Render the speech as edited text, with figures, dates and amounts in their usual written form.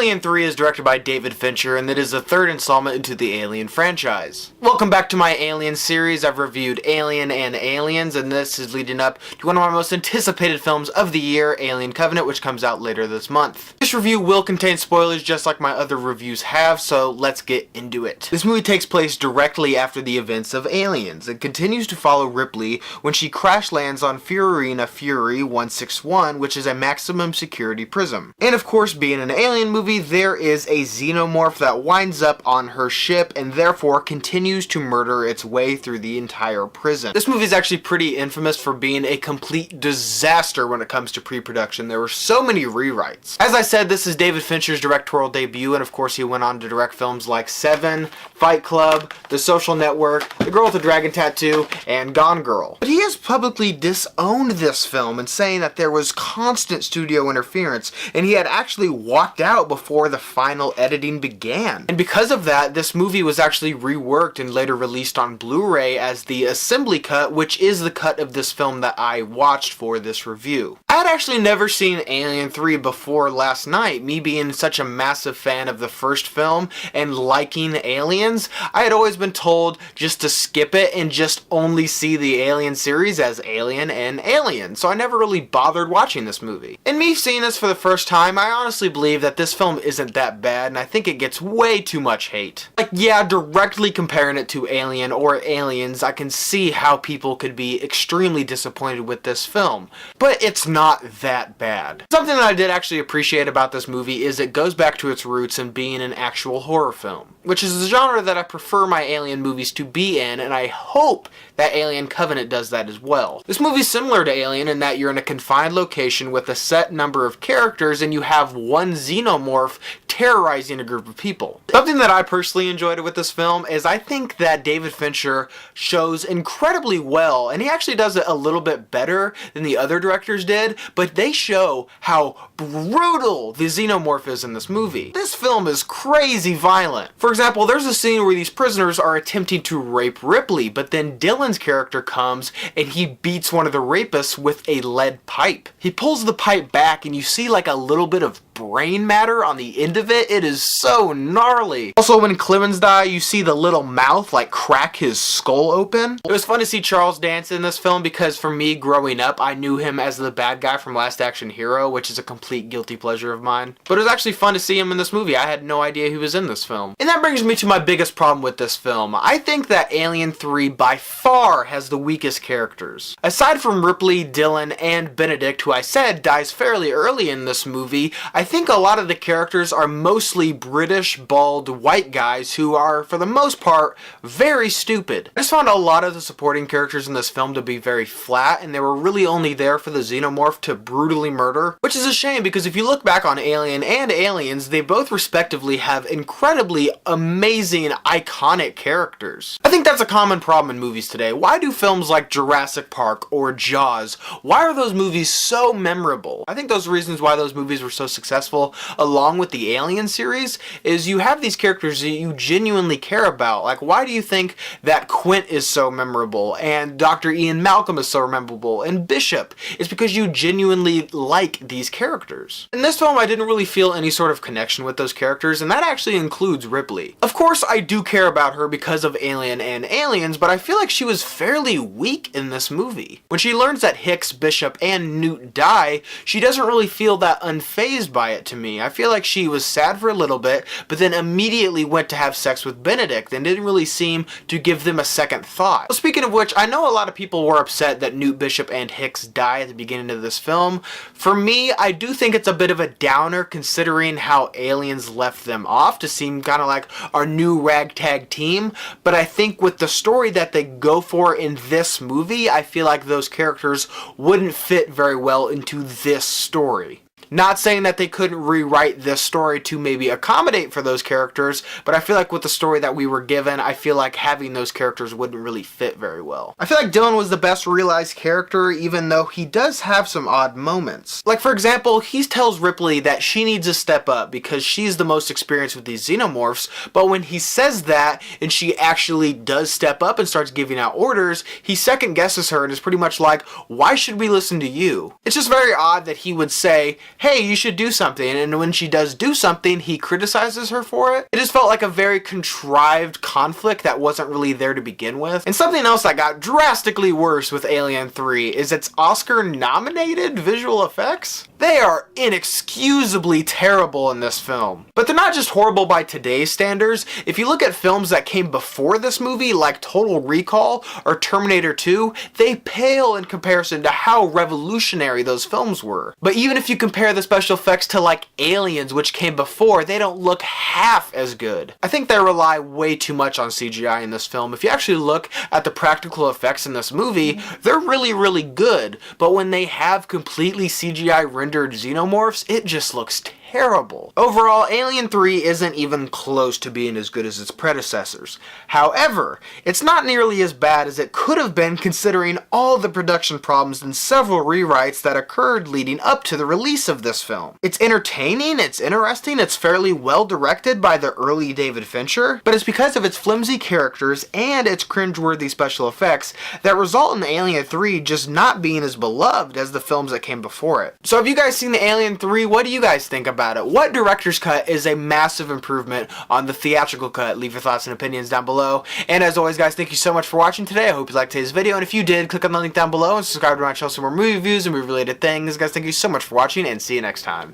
Alien 3 is directed by David Fincher, and it is the third installment into the Alien franchise. Welcome back to my Alien series. I've reviewed Alien and Aliens, and this is leading up to one of my most anticipated films of the year, Alien Covenant, which comes out later this month. This review will contain spoilers just like my other reviews have, so let's get into it. This movie takes place directly after the events of Aliens. It continues to follow Ripley when she crash lands on Fiorina Fury 161, which is a maximum security prison. And of course, being an Alien movie, there is a xenomorph that winds up on her ship and therefore continues to murder its way through the entire prison. This movie is actually pretty infamous for being a complete disaster when it comes to pre-production. There were so many rewrites. As I said, this is David Fincher's directorial debut, and of course he went on to direct films like Seven, Fight Club, The Social Network, The Girl with the Dragon Tattoo, and Gone Girl. But he has publicly disowned this film and saying that there was constant studio interference and he had actually walked out before the final editing began. And because of that, this movie was actually reworked and later released on Blu-ray as the assembly cut, which is the cut of this film that I watched for this review. I had actually never seen Alien 3 before last night. Me being such a massive fan of the first film and liking Aliens, I had always been told just to skip it and just only see the Alien series as Alien and Alien, so I never really bothered watching this movie. And me seeing this for the first time, I honestly believe that this film isn't that bad, and I think it gets way too much hate. Like, yeah, directly comparing it to Alien or Aliens, I can see how people could be extremely disappointed with this film, but it's not that bad. Something that I did actually appreciate about this movie is it goes back to its roots in being an actual horror film, which is the genre that I prefer my Alien movies to be in, and I hope that Alien Covenant does that as well. This movie's similar to Alien in that you're in a confined location with a set number of characters and you have one xenomorph terrorizing a group of people. Something that I personally enjoyed with this film is I think that David Fincher shows incredibly well, and he actually does it a little bit better than the other directors did, but they show how brutal the xenomorph is in this movie. This film is crazy violent. For example, there's a scene where these prisoners are attempting to rape Ripley, but then Dylan's character comes and he beats one of the rapists with a lead pipe. He pulls the pipe back and you see like a little bit of brain matter on the end of it. It is so gnarly. Also, when Clemens dies, you see the little mouth like crack his skull open. It was fun to see Charles dance in this film because for me growing up, I knew him as the bad guy from Last Action Hero, which is a complete guilty pleasure of mine. But it was actually fun to see him in this movie. I had no idea he was in this film. And that brings me to my biggest problem with this film. I think that Alien 3 by far has the weakest characters. Aside from Ripley, Dylan, and Benedict, who I said dies fairly early in this movie, I think a lot of the characters are mostly British, bald, white guys who are, for the most part, very stupid. I just found a lot of the supporting characters in this film to be very flat, and they were really only there for the xenomorph to brutally murder, which is a shame because if you look back on Alien and Aliens, they both respectively have incredibly amazing, iconic characters. I think that's a common problem in movies today. Why do films like Jurassic Park or Jaws, why are those movies so memorable? I think those reasons why those movies were so successful along with the Alien series is you have these characters that you genuinely care about. Like, why do you think that Quint is so memorable and Dr. Ian Malcolm is so memorable and Bishop? It's because you genuinely like these characters. In this film, I didn't really feel any sort of connection with those characters, and that actually includes Ripley. Of course, I do care about her because of Alien and Aliens, but I feel like she was fairly weak in this movie. When she learns that Hicks, Bishop, and Newt die, she doesn't really feel that unfazed by it to me. I feel like she was sad for a little bit, but then immediately went to have sex with Benedict and didn't really seem to give them a second thought. Well, speaking of which, I know a lot of people were upset that Newt, Bishop, and Hicks die at the beginning of this film. For me, I do think it's a bit of a downer considering how Aliens left them off to seem kind of like our new ragtag team, but I think with the story that they go for in this movie, I feel like those characters wouldn't fit very well into this story. Not saying that they couldn't rewrite this story to maybe accommodate for those characters, but I feel like with the story that we were given, I feel like having those characters wouldn't really fit very well. I feel like Dylan was the best realized character, even though he does have some odd moments. Like, for example, he tells Ripley that she needs to step up because she's the most experienced with these xenomorphs, but when he says that and she actually does step up and starts giving out orders, he second guesses her and is pretty much like, why should we listen to you? It's just very odd that he would say, hey, you should do something, and when she does do something, he criticizes her for it. It just felt like a very contrived conflict that wasn't really there to begin with. And something else that got drastically worse with Alien 3 is its Oscar-nominated visual effects. They are inexcusably terrible in this film. But they're not just horrible by today's standards. If you look at films that came before this movie, like Total Recall or Terminator 2, they pale in comparison to how revolutionary those films were. But even if you compare the special effects to like Aliens, which came before, they don't look half as good. I think they rely way too much on CGI in this film. If you actually look at the practical effects in this movie, they're really good. But when they have completely CGI rendered xenomorphs, it just looks terrible. Overall, Alien 3 isn't even close to being as good as its predecessors. However, it's not nearly as bad as it could have been considering all the production problems and several rewrites that occurred leading up to the release of this film. It's entertaining, it's interesting, it's fairly well directed by the early David Fincher, but it's because of its flimsy characters and its cringeworthy special effects that result in Alien 3 just not being as beloved as the films that came before it. So have you guys seen the Alien 3? What do you guys think about it? What director's cut is a massive improvement on the theatrical cut? Leave your thoughts and opinions down below. And as always, guys, thank you so much for watching today. I hope you liked today's video, and if you did, click on the link down below and subscribe to my channel for more movie reviews and movie related things. Guys, thank you so much for watching, and see you next time.